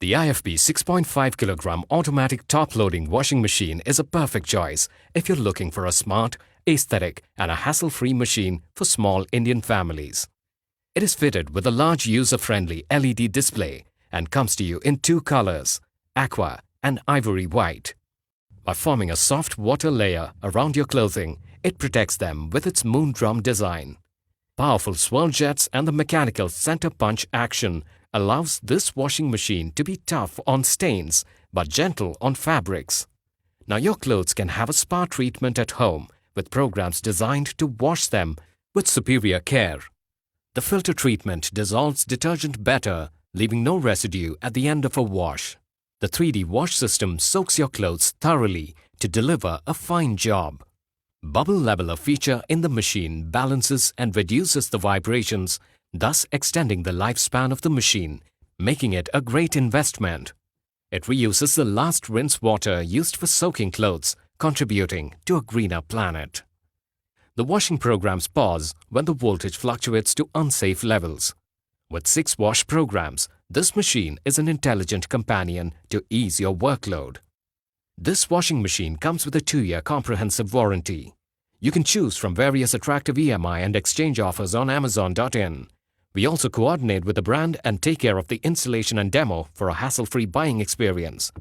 The IFB 6.5 kg automatic top-loading washing machine is a perfect choice if you're looking for a smart, aesthetic and a hassle-free machine for small Indian families. It is fitted with a large user-friendly LED display and comes to you in two colors, aqua and ivory white. By forming a soft water layer around your clothing, it protects them with its moon drum design. Powerful swirl jets and the mechanical center punch action allows this washing machine to be tough on stains but gentle on fabrics. Now your clothes can have a spa treatment at home with programs designed to wash them with superior care. The filter treatment dissolves detergent better, leaving no residue at the end of a wash. The 3D wash system soaks your clothes thoroughly to deliver a fine job. Bubble leveler feature in the machine balances and reduces the vibrations, thus extending the lifespan of the machine, making it a great investment. It reuses the last rinse water used for soaking clothes, contributing to a greener planet. The washing programs pause when the voltage fluctuates to unsafe levels. With 6 wash programs, this machine is an intelligent companion to ease your workload. This washing machine comes with a 2-year comprehensive warranty. You can choose from various attractive EMI and exchange offers on Amazon.in. We also coordinate with the brand and take care of the installation and demo for a hassle-free buying experience.